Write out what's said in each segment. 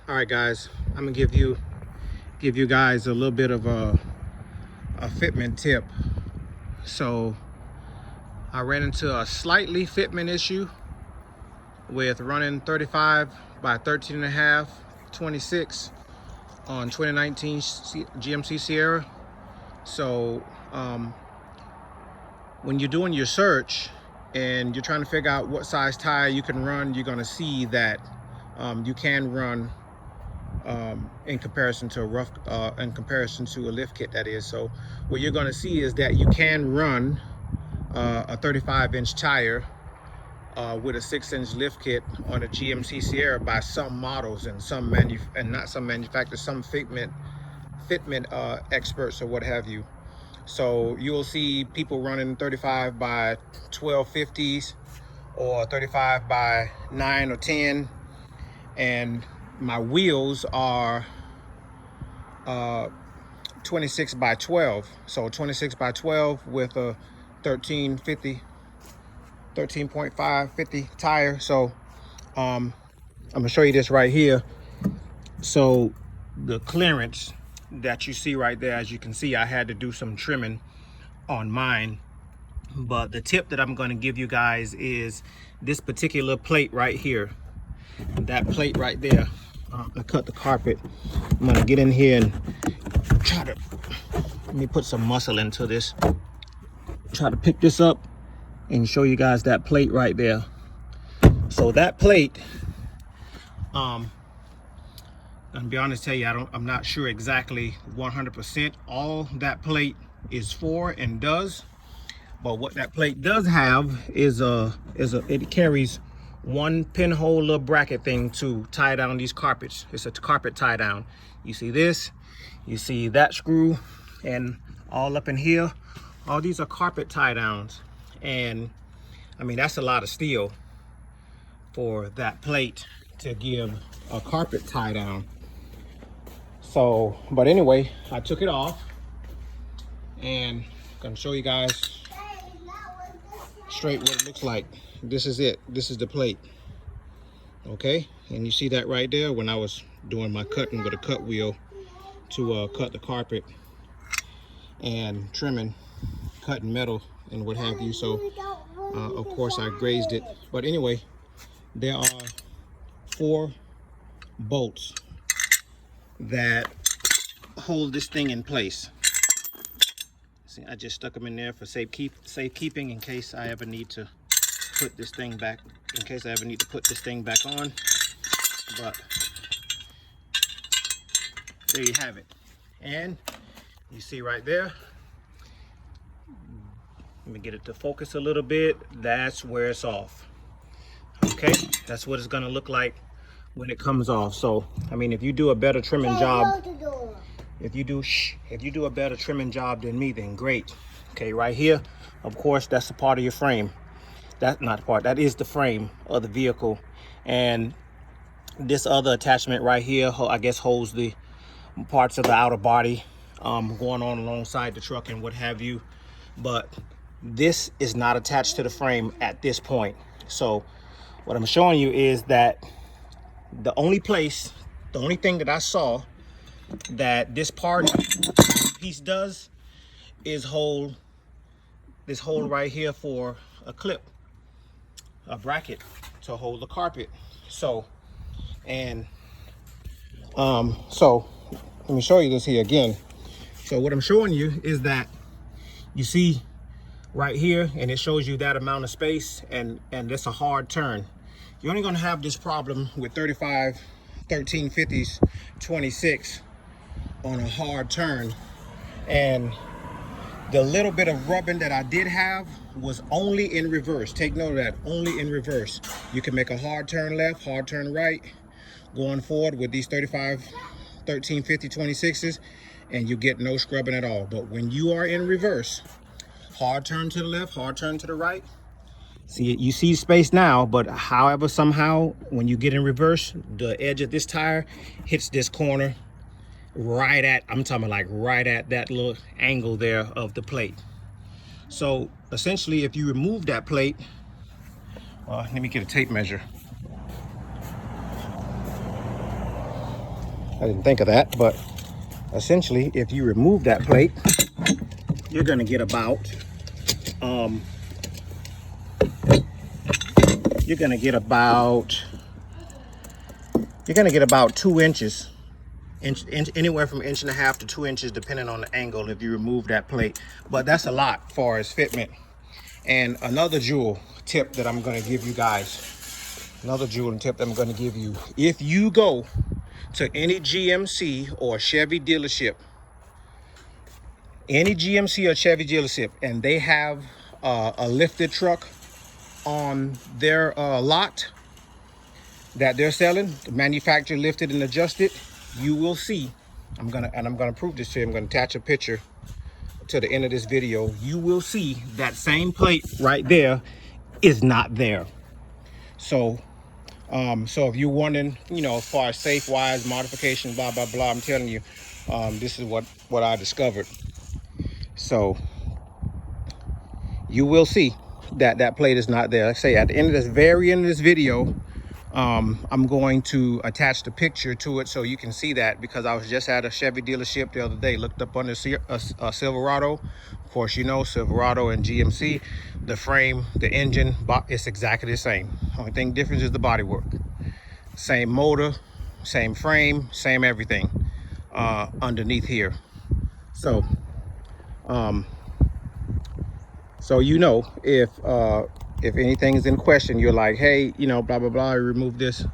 All right, guys, I'm gonna give you guys a little bit of a fitment tip. So I ran into a slightly fitment issue with running 35 by 13.5 26 on 2019 GMC Sierra. So when you're doing your search and you're trying to figure out what size tire you can run, you're gonna see that you can run in comparison to a lift kit, that is. So what you're going to see is that you can run a 35-inch tire with a 6-inch lift kit on a GMC Sierra by some models and some manufacturers, some fitment experts or what have you. So you will see people running 35 by 1250s or 35 by 9 or 10, and my wheels are 26 by 12. So 26 by 12 with a 13.550 tire. So I'm gonna show you this right here. So the clearance that you see right there, as you can see, I had to do some trimming on mine. But the tip that I'm going to give you guys is this particular plate right here. That plate right there. I cut the carpet. I'm gonna get in here and try to, let me put some muscle into this. Try to pick this up and show you guys that plate right there. So that plate, I'm gonna be honest, tell you, I'm not sure exactly 100% all that plate is for and does. But what that plate does have is it carries one pinhole little bracket thing to tie down these carpets. It's a carpet tie down. You see this, you see that screw, and all up in here, all these are carpet tie downs. And I mean, that's a lot of steel for that plate to give a carpet tie down. So, but anyway, I took it off and I'm gonna show you guys straight what it looks like. This is it. This is the plate. Okay, and you see that right there when I was doing my cutting with a cut wheel to cut the carpet and trimming, cutting metal and what have you. So of course I grazed it. But anyway, there are 4 bolts that hold this thing in place. See, I just stuck them in there for safekeeping in case I ever need to put this thing back, on. But there you have it. And you see right there, let me get it to focus a little bit. That's where it's off. Okay, that's what it's gonna look like when it comes off. So I mean, if you do a better trimming job, if you do a better trimming job than me, then great. Okay, right here, of course, that's a part of your frame. That's not part, that is the frame of the vehicle. And this other attachment right here, I guess, holds the parts of the outer body going on alongside the truck and what have you. But this is not attached to the frame at this point. So what I'm showing you is that the only thing that I saw that this piece does is hold this hole right here for a clip, a bracket to hold the carpet. So, and so let me show you this here again. So what I'm showing you is that you see right here, and it shows you that amount of space, and it's a hard turn. You're only going to have this problem with 35 1350s 26 on a hard turn. And the little bit of rubbing that I did have was only in reverse. Take note of that, only in reverse. You can make a hard turn left, hard turn right, going forward with these 35 1350 26s, and you get no scrubbing at all. But when you are in reverse, hard turn to the left, hard turn to the right. See, you see space now, but however, somehow, when you get in reverse, the edge of this tire hits this corner right at, I'm talking like right at that little angle there of the plate. So essentially, if you remove that plate, let me get a tape measure. I didn't think of that, but essentially, if you remove that plate, you're gonna get about you're gonna get about 2 inches, anywhere from 1.5 inches to 2 inches, depending on the angle. If you remove that plate, but that's a lot for as fitment. And another jewel tip that I'm gonna give you guys. If you go to any GMC or Chevy dealership, and they have a lifted truck on their lot that they're selling, manufactured, lifted, and adjusted, you will see. I'm gonna prove this to you. I'm gonna attach a picture to the end of this video. You will see that same plate right there is not there. So so if you're wondering, as far as safe wise modification, blah blah blah, I'm telling you, this is what I discovered. So you will see that plate is not there. Like I say, at the end of this video, I'm going to attach the picture to it so you can see that, because I was just at a Chevy dealership the other day, looked up on a Silverado. Of course, Silverado and GMC, the frame, the engine, it's exactly the same. Only thing difference is the bodywork. Same motor, same frame, same everything underneath here. So if anything is in question, you're like, hey, blah blah blah, I removed this.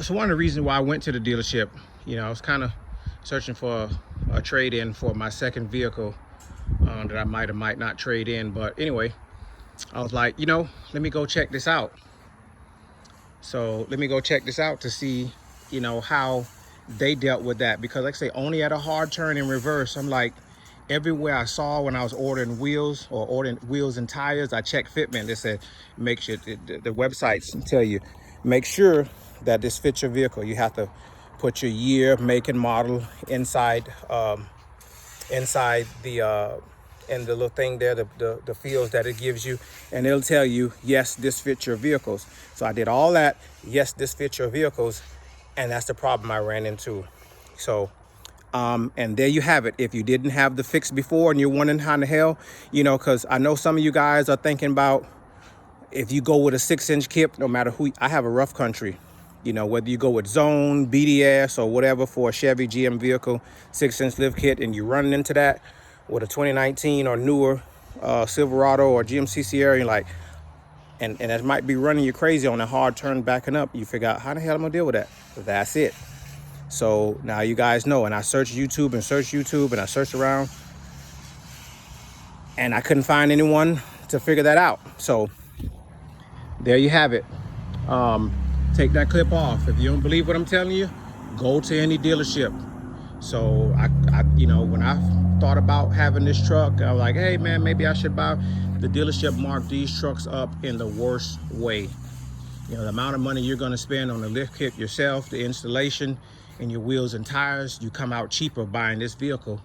So one of the reasons why I went to the dealership, I was kind of searching for a trade-in for my second vehicle that I might or might not trade in. But anyway, I was like, let me go check this out. So let me go check this out to see, how they dealt with that. Because like I say, only at a hard turn in reverse, I'm like, everywhere I saw when I was ordering wheels and tires, I checked Fitment. They said, make sure, the websites tell you, make sure that this fits your vehicle. You have to put your year, make, and model inside in the little thing there, the fields that it gives you, and it'll tell you, yes, this fits your vehicles. So I did all that, yes, this fits your vehicles, and that's the problem I ran into. So and there you have it. If you didn't have the fix before and you're wondering how in the hell, because I know some of you guys are thinking about, if you go with a 6-inch kit, no matter who, I have a rough country, whether you go with Zone, BDS, or whatever for a Chevy GM vehicle, 6-inch lift kit, and you're running into that with a 2019 or newer Silverado or GMC Sierra, you're like, and that might be running you crazy on a hard turn backing up. You figure out, how the hell am I gonna deal with that? That's it. So now you guys know. And I searched YouTube and I searched around, and I couldn't find anyone to figure that out. So there you have it. Take that clip off. If you don't believe what I'm telling you, go to any dealership. So I when I thought about having this truck, I was like, hey man, maybe I should buy. The dealership marked these trucks up in the worst way. The amount of money you're going to spend on the lift kit yourself, the installation, and your wheels and tires, you come out cheaper buying this vehicle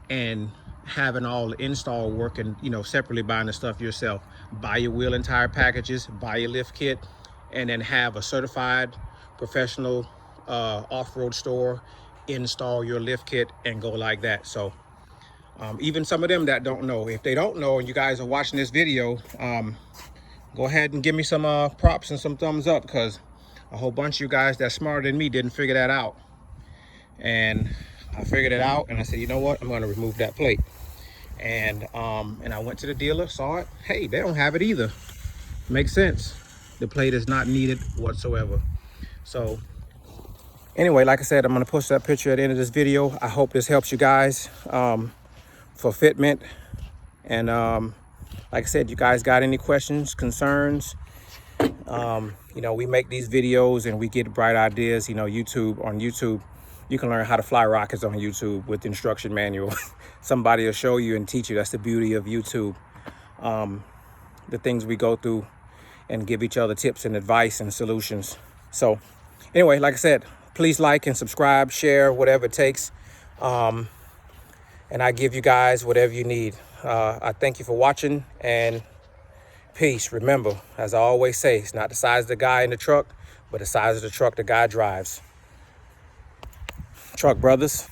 and having all the install work, and separately buying the stuff yourself. Buy your wheel and tire packages, buy your lift kit, and then have a certified professional off-road store install your lift kit and go like that. So even some of them that don't know, if they don't know and you guys are watching this video, go ahead and give me some props and some thumbs up, because a whole bunch of you guys that's smarter than me didn't figure that out. And I figured it out, and I said, you know what, I'm going to remove that plate. And I went to the dealer, saw it. Hey, they don't have it either. Makes sense. The plate is not needed whatsoever. So anyway, like I said, I'm going to post that picture at the end of this video. I hope this helps you guys for Fitment. And like I said, you guys got any questions, concerns? We make these videos and we get bright ideas. On YouTube, you can learn how to fly rockets on YouTube with the instruction manual. Somebody will show you and teach you. That's the beauty of YouTube. The things we go through and give each other tips and advice and solutions. So anyway, like I said, please like and subscribe, share, whatever it takes. And I give you guys whatever you need. I thank you for watching, and peace. Remember, as I always say, it's not the size of the guy in the truck, but the size of the truck the guy drives. Truck Brothers.